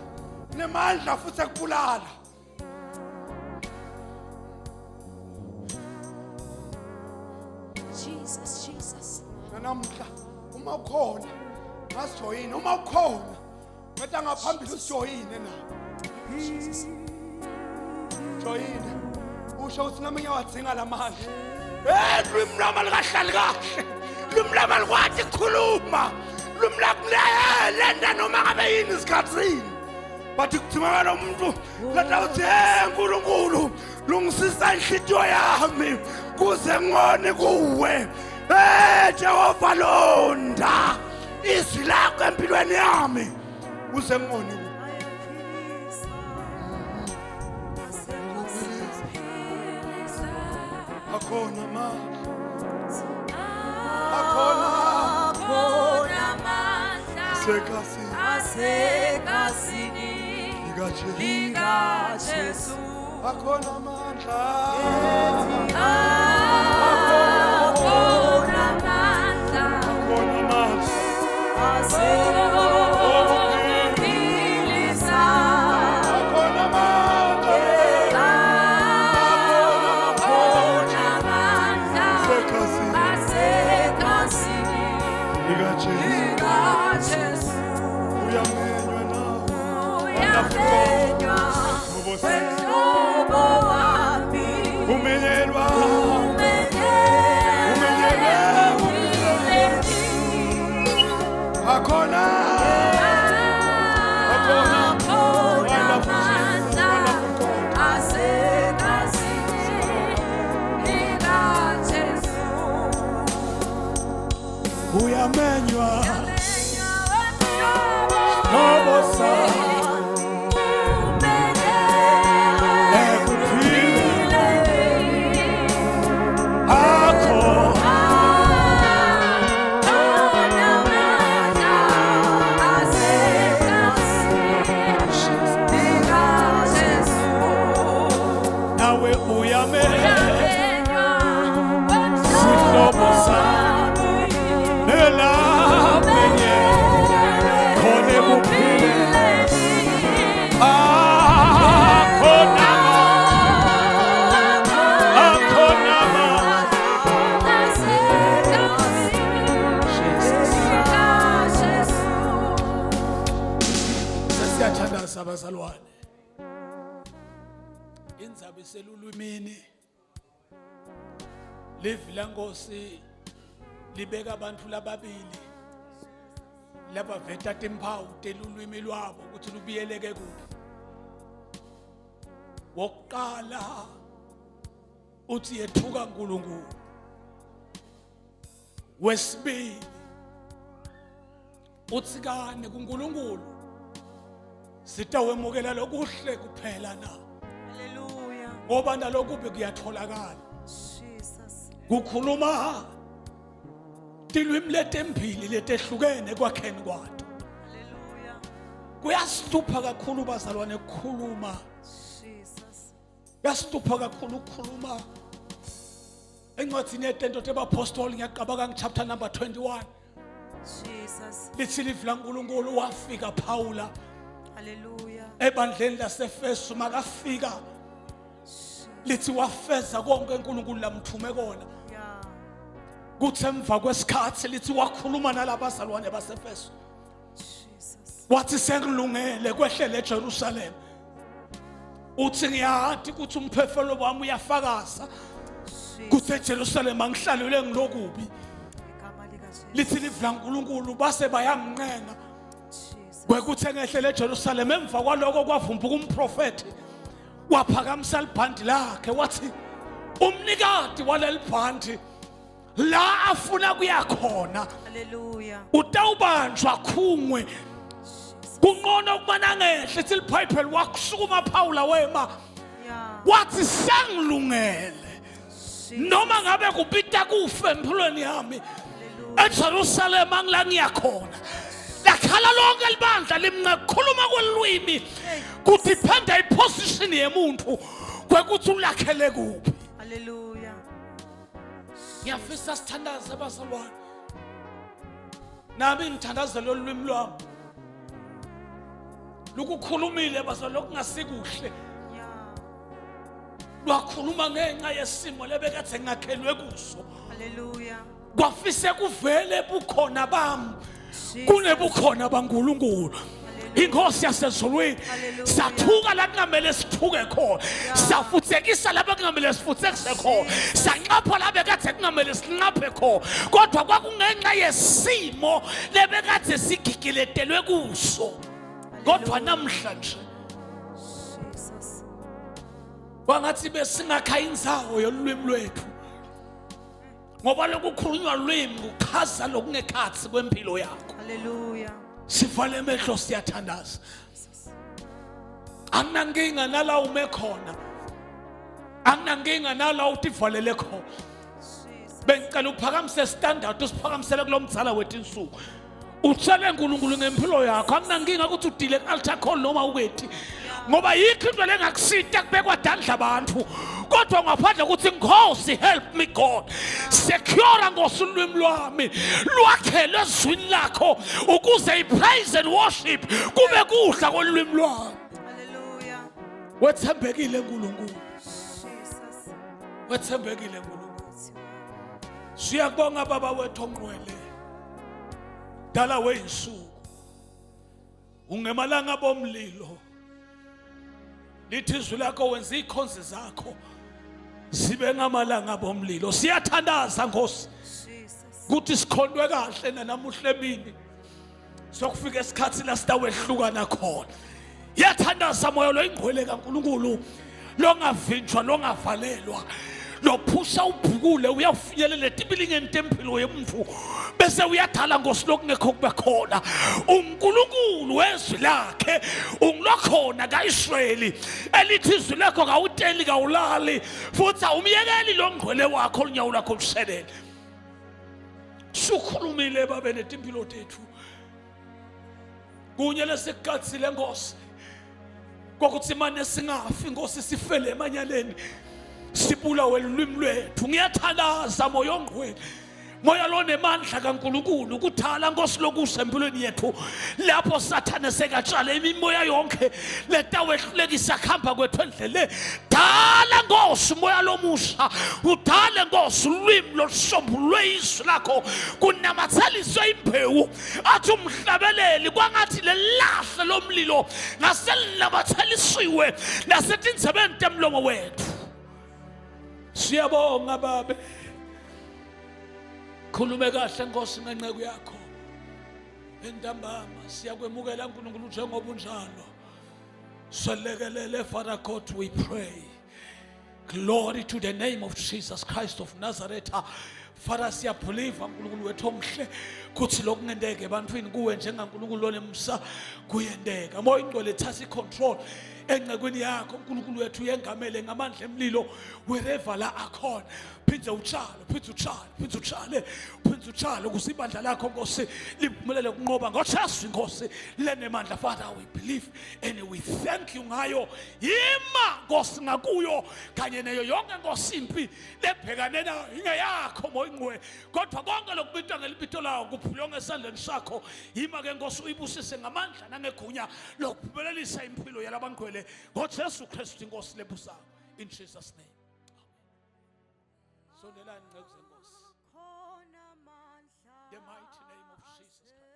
nemandla futhi ekubulala Jesus, Jesus. namhla uma ukhona ngasijoyina uma ukhona ngathi ngaphambili usijoyine na joyine usho ukuthi nami ngiyawadzinga lamandla lwimi lwami likahlali kahle lwimi lwami likwati kukhuluma lwimi lakulenda noma ngabe yini isikhathini bathi kuthimakala umuntu lada uthi nkulunkulu lungisisa inhlitiyo yami kuze ngone kuwe Jehova londa izwi lakho empilweni yami kuze ngone kuwe akhona manje akhona sekasini Asekasini lika Jesu akhona amandla akhona amandla akhona amandla okuphilisa akhona amandla akhona amandla sekasini asekasini lika Jesu uyamenywa nawe uyamenywa ngoba wehlobo wami umenyelwa akhona uyamenywa ngoba nawe uyamenywa sihlobo sami elamenye khona ebuphile akhona sesiyathandaza abazalwane indzaba iselulwimini livi lenkosi libeka abantu lababili labaveta timphawu telulwimi lwabo ukuthi lubiyeleke kuphi wokuqala uthi yethuka uNkulunkulu wesibili uthi kane kuNkulunkulu sitawemukela lokuhle kuphela na Hallelujah. ngoba nalokubi kuyatholakala Jesus. kukhuluma tilwimi letembili letehlukene kwakheni kwato Hallelujah. kuyasitupha kakhulu bazalwane ukukhuluma Jesus. kuyasitupha kakhulu ukukhuluma encwadini yetento tebapostoli ngiyaqabaka chapter number 21 Jesus. lithi livi laNkulunkulu wafika Phawula Hallelujah. ebandleni laseFesu makafika lithi wafeza konke uNkulunkulu lamthume kona Yeah. kuthi emva kwesikhathi lithi wakhuluma nalabazalwane baseFesu Jesus. wathi sengilungele kwehlele eJerusalem uthi ngiyathi ukuthi umphefumulo wami uyafakaza kuthi eJerusalem angihlalule ngilokubi Igama lika Jesus. lithi livi laNkulunkulu base bayanginqenga Jesus. kwekuthi engehlele eJerusalem emva kwaloko kwavumbuka umprofeti waphakamisa libhandi lakhe wathi umnikati waleli bhandi la afuna kuya khona Hallelujah. utawubanjwa khungwe kunqona ukubana ngehle ithi libhayibheli wakusukuma Phawula wema Yeah. wathi sengilungele Jesus. noma ngabe kupita kufe empilweni yami eJerusalem angila ngiyakhona lakhala lonke libandla limngekhuluma kwelwimi kudiphenda iposition yemuntu kwekuthi ulakhele kuphi. Hallelujah. Ngiyafisa sithandaze abazalwane nami ngithandazela olwimi lwami lukukhulumile bazalwane okungasikuhle Yeah. lwakhuluma ngenxa yesimo lebekade ngakhelwe kuso Hallelujah. kwafise kuvele bukhona bami Jesus. kunebukhona baNkulunkulu. Inkosi yasezulwini Hallelujah. sathuka la kungamele sithuke khona safuthekisa lapha kungamele sifuthekise khona sanqapha la bekade kungamele sinqaphe khona kodwa kwakungenxa yesimo lebekade sigigiletelwe kuso kodwa namhlanje Jesus. kwangathi besingakha indzawo yolwimi lwethu ngoba lokukhulunywa lwimi kuchaza lokungekhathi kwempilo yakho. Hallelujah. Sivale emehlo siyathandaza anginankinga nala ume khona anginankinga nala utivalele khona Jesus. bengicela uphakamise standard usiphakamisele kulomdzala wethu insuku utshele uNkulunkulu ngempilo yakho anginankinga ukuthi udile altar call noma ukwethi ngoba yikho into lengakusita kubekwa dandla abantu kodwa ngaphandle ukuthi Nkosi help me God secure Nkosi ulwimi lwami lwakhelwe ezwini lakho ukuze ipraise and worship kube kudla kolwimi lwami. Hallelujah. Wethembekile uNkulunkulu, Jesus. wethembekile uNkulunkulu. Siyabonga baba wethu onqwele dala weyinsuku ungemalanga bomlilo lithi izwi lakho wenza ikhonzi zakho zibe ngamalanga bomlilo. Siyathandaza Nkosi Jesus. ukuthi sikhondwe kahle namuhla emini sokufika isikhathi la sitawehlukana khona. Yathandaza moya lo ingqwele kaNkulunkulu longavinjwa longavalelwa lophusha ubhukule uyafinyelela etibilingeni tempilo yemvu bese uyathala Nkosi lokungekho kube khona uNkulunkulu wezwi lakhe ungilokhona kaIsrayeli elithi izwi lakho kawuteli kawulali futhi awumyekeli lo ngqwele wakho lunyawo lakho luselele. Sukhulumile babe netimpilo tethu kunye lesikatsile Nkosi kokuthi manje singafi Nkosi sifele emanyaleni sibulawe ulwimi lwethu. Ngiyathandaza moya ongqwele moya lonemandla kaNkulunkulu ukuthala Nkosi lokusha empilweni yethu lapho sathane sekatshala imimoya yonke letawehlulekisa khamba kwethu endlele dala Nkosi moya lomusha udale Nkosi ulwimi losombulwe izwi lakho kunamatheliswe imbewu athi umhlabeleli kwangathi lelahle lomlilo ngaselinamathelisiwe nasetinzebeni temlomo wethu. Siyabonga babe khulume kahle Nkosi ngenceku yakho entambama siyakwemukela uNkulunkulu njengoba unjalo swelekelele Father God we pray. Glory to the name of Jesus Christ of Nazareth. Father siyabelieve uNkulunkulu wethu omhle kuthi lokungendeke ebantwini kuwe njengaNkulunkulu onemsa kuyendeka. Moya ingcwele thatha icontrol encekwini yakho uNkulunkulu wethu yengamele ngamandla emlilo wherever la akhona. Phindze utshalo, phindze utshalo, phindze utshale, phindze utshalo ukuze ibandla lakho Nkosi liphumelele kunqoba ngoJesu Nkosi lenemandla. Father we believe and we thank you ngayo yima Nkosi ngakuyo kanye neyo yonke Nkosi impi lebhekane nayo ingeyakho moya ingcwele kodwa konke lokubitwa ngelibito lawo kuphulwe ngesandleni sakho. Yima ke Nkosi uyibusise ngamandla nangegunya lokuphumelelisa impilo yalabangcwele ngoJesu Kristu Inkosi lebusayo in Jesus name. Sondelani nceku zenkosi. The mighty name of Jesus Christ.